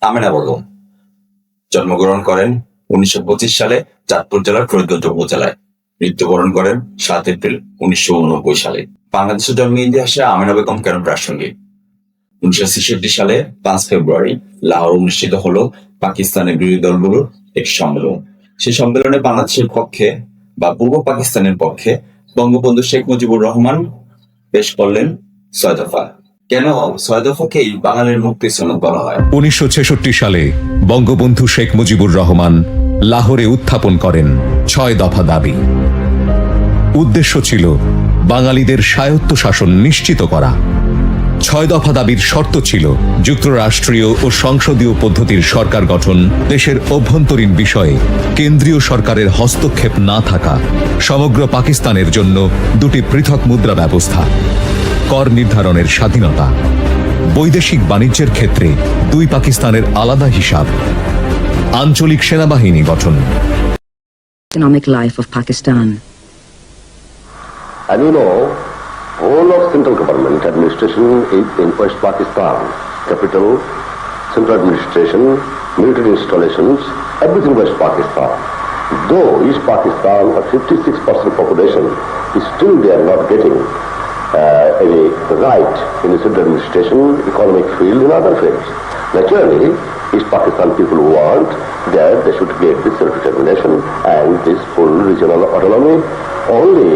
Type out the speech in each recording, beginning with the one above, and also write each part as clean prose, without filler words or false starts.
আমেনা বেগম জন্মগ্রহণ করেন 1925 সালে চাঁদপুর জেলার ফরিদগঞ্জ উপজেলায়। মৃত্যুবরণ করেন 7 এপ্রিল 1989 সালে। বাংলাদেশের জন্ম ইতিহাসে আমেনা বেগম কেন প্রাসঙ্গিক? 1966 সালে 5 ফেব্রুয়ারি লাহোর অনুষ্ঠিত হলো পাকিস্তানের বিরোধী দলগুলোর একটি সম্মেলন। সেই সম্মেলনে বাংলাদেশের পক্ষে বা পূর্ব পাকিস্তানের পক্ষে বঙ্গবন্ধু শেখ মুজিবুর রহমান পেশ করলেন 6 দফা। কেন 6 দফাকেই বাঙালির মুক্তি সনদ বলা হয়? 1966 সালে বঙ্গবন্ধু শেখ মুজিবুর রহমান লাহোরে উত্থাপন করেন 6 দফা দাবি। উদ্দেশ্য ছিল বাঙালিদের স্বায়ত্তশাসন নিশ্চিত করা। 6 দফা দাবির শর্ত ছিল যুক্তরাষ্ট্রীয় ও সংসদীয় পদ্ধতির সরকার গঠন, দেশের অভ্যন্তরীণ বিষয়ে কেন্দ্রীয় সরকারের হস্তক্ষেপ না থাকা, সমগ্র পাকিস্তানের জন্য 2টি পৃথক মুদ্রা ব্যবস্থা, কর নির্ধারণের স্বাধীনতা, বৈদেশিক বাণিজ্যের ক্ষেত্রে 2 পাকিস্তানের আলাদা হিসাব, আঞ্চলিক সেনাবাহিনী গঠন। Economic life of Pakistan. And all of central government administration is in West Pakistan. Capital, central administration, military installations, everything West Pakistan. Though East Pakistan has 56% population, still they are not getting any right in the central administration, economic field, and other fields. Naturally, East Pakistan people want that they should get this self-determination and this full regional autonomy. Only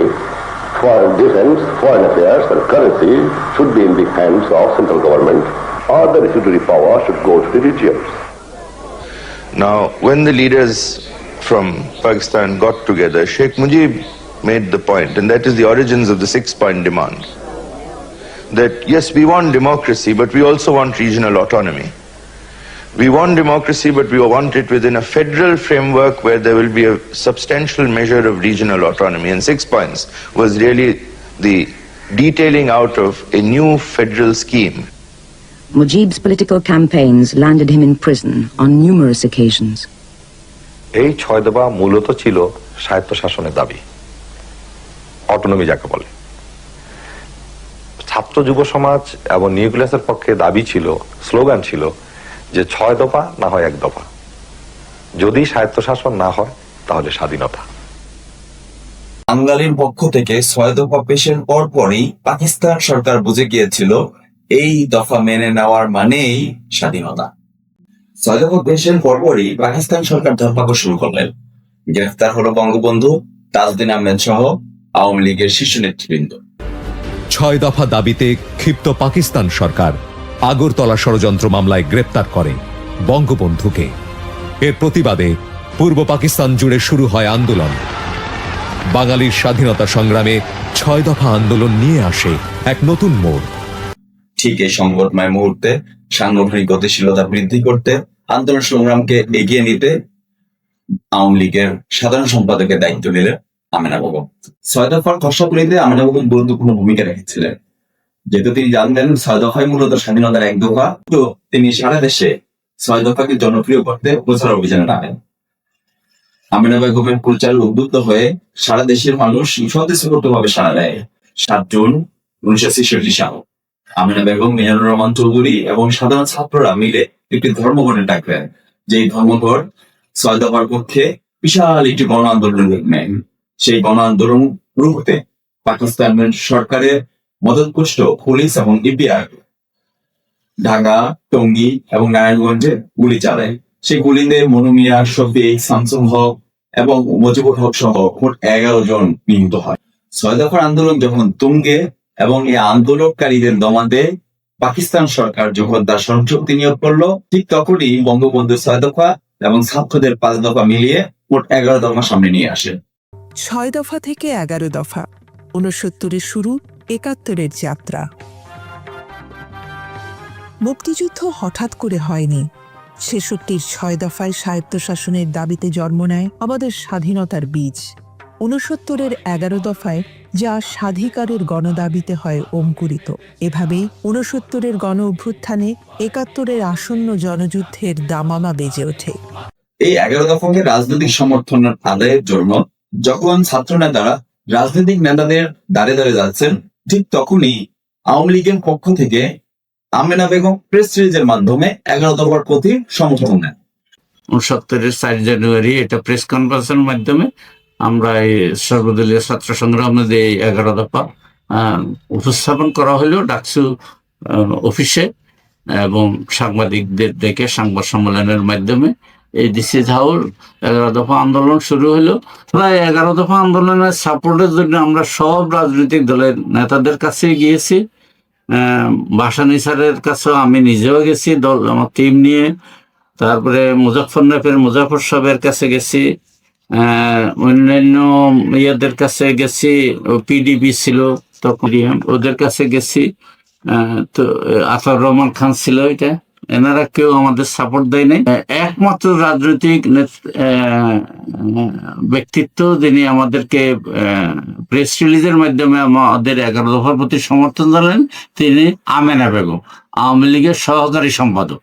foreign defense, foreign affairs and currency should be in the hands of central government, or the residuary power should go to the regions. Now, when the leaders from Pakistan got together, Sheikh Mujib made the point, and that is the origins of the 6-point demand, that yes, we want democracy, but we also want regional autonomy. We want democracy, but we want it within a federal framework where there will be a substantial measure of regional autonomy. And 6 points was really the detailing out of a new federal scheme. Mujib's political campaigns landed him in prison on numerous occasions. এই 6 দফা মূলত ছিল স্বায়ত্তশাসনের দাবি, autonomy যাকে বলে। ছাত্র যুব সমাজ এবং নিউক্লিয়াসের পক্ষে দাবি ছিল, স্লোগান ছিল যে 6 দফা না হয় 1 দফা, যদি স্বায়ত্তশাসন না হয় তাহলে স্বাধীনতা। বাঙালির পক্ষ থেকে 6 দফা পেশের পরপরই পাকিস্তান সরকার বুঝে গিয়েছিল এই দফা মেনে নেওয়ার মানেই স্বাধীনতা। 6 দফা পেশের পরপরই পাকিস্তান সরকার ধরপাকড় শুরু করলেন। গ্রেফতার হলো বঙ্গবন্ধু, তাজউদ্দিন আহমেদ সহ আওয়ামী লীগের শীর্ষ নেতৃবৃন্দ। 6 দফা দাবিতে ক্ষিপ্ত পাকিস্তান সরকার আগরতলা ষড়যন্ত্র মামলায় গ্রেপ্তার করে বঙ্গবন্ধুকে। এর প্রতিবাদে পূর্ব পাকিস্তান জুড়ে শুরু হয় আন্দোলন। বাঙালির স্বাধীনতা সংগ্রামে 6 দফা আন্দোলন নিয়ে আসে এক নতুন মোড়। ঠিক এই সংকটময় মুহূর্তে সাংগঠনিক গতিশীলতা বৃদ্ধি করতে, আন্দোলন সংগ্রামকে এগিয়ে নিতে আওয়ামী লীগের সাধারণ সম্পাদকের দায়িত্ব নিলেন আমেনা বেগম। 6 দফার খসড়া তৈরিতে আমেনা বেগম গুরুত্বপূর্ণ ভূমিকা রেখেছিলেন। যেহেতু তিনি জানতেন 6 দফায় মূলত স্বাধীনতার 1 দফা, তো তিনি সারা দেশে 6 দফাকে জনপ্রিয় করতে প্রচার অভিযানে নামেন। আমেনা বেগমের প্রচারে উদ্বুদ্ধ হয়ে সারা দেশের মানুষ স্বতঃস্ফূর্তভাবে সাড়া দেয়। 7 জুন 1966 সাল আমেনা বেগম, মিজানুর রহমান চৌধুরী এবং সাধারণ ছাত্ররা মিলে একটি ধর্মঘটের ডাক দেন। যেই ধর্মঘট 6 দফার পক্ষে বিশাল একটি গণ আন্দোলনের রূপ নেয়। সেই গণ আন্দোলন রুখতে পাকিস্তান সরকারের মদতপুষ্ট পুলিশ এবং ইপিআর ঢাকা, টঙ্গী এবং নারায়ণগঞ্জে গুলি চালায়। সেই গুলিতে মনু মিয়া, শফিক, শামসুল হক এবং মুজিবুর হক সহ মোট 11 জন নিহত হয়। 6 দফার আন্দোলন যখন তুঙ্গে এবং এই আন্দোলনকারীদের দমাতে পাকিস্তান সরকার যখন তার সহশক্তি নিয়োগ করলো, ঠিক তখনই বঙ্গবন্ধু 6 দফা এবং ছাত্রদের 5 দফা মিলিয়ে মোট 11 দফা সামনে নিয়ে আসে। 6 দফা থেকে 11 দফা, 69-এর শুরু, 71-এর যাত্রা। মুক্তিযুদ্ধ হঠাৎ করে হয়নি। 66-র 6 দফায় স্বায়ত্তশাসনের দাবিতে জন্ম নেয় আমাদের স্বাধীনতার বীজ। 69-এর 11 দফায় যা স্বাধিকারের গণদাবিতে হয় অঙ্কুরিত। এভাবেই 69-এর গণ অভ্যুত্থানে 71-এর আসন্ন জনযুদ্ধের দামামা বেজে ওঠে। এই 11 দফাকে রাজনৈতিক সমর্থন আদায়ের জন্য যখন ছাত্র নেতারা রাজনৈতিক নেতাদের দ্বারে দ্বারে যাচ্ছেন, ঠিক তখনই আওয়ামী লীগের পক্ষ থেকে আমেনা বেগম প্রেস রিলিজের মাধ্যমে 11 দফার প্রতি সমর্থন নেন। 69-এর 4 জানুয়ারি এটা প্রেস কনফারেন্সের মাধ্যমে আমরা এই সর্বদলীয় ছাত্র সংগ্রামে এই 11 দফা উপস্থাপন করা হলো ডাকসু অফিসে এবং সাংবাদিকদের ডেকে সংবাদ সম্মেলনের মাধ্যমে। এই দিস ইজ হাউ 11 দফা আন্দোলন শুরু হলো। প্রায় 11 দফা আন্দোলনের সাপোর্টের জন্য আমরা সব রাজনৈতিক দলের নেতাদের কাছে গিয়েছি, ভাসানী স্যারের কাছেও আমি নিজেও গেছি দল আমার টিম নিয়ে। তারপরে মুজাফফরনগরের মুজাফর সাহেবের কাছে গেছি, অন্যান্য ইয়েদের কাছে গেছি, পিডিপি ছিল তখন, ওদের কাছে গেছি। তো আতাউর রহমান খান ছিল, এটা এনারা কেউ আমাদের সাপোর্ট দেয় নাই। একমাত্র রাজনৈতিক ব্যক্তিত্ব যিনি আমাদেরকে প্রেস রিলিজের মাধ্যমে আমাদের 11 দফার প্রতি সমর্থন জানালেন তিনি আমেনা বেগম, আওয়ামী লীগের সহকারী সম্পাদক।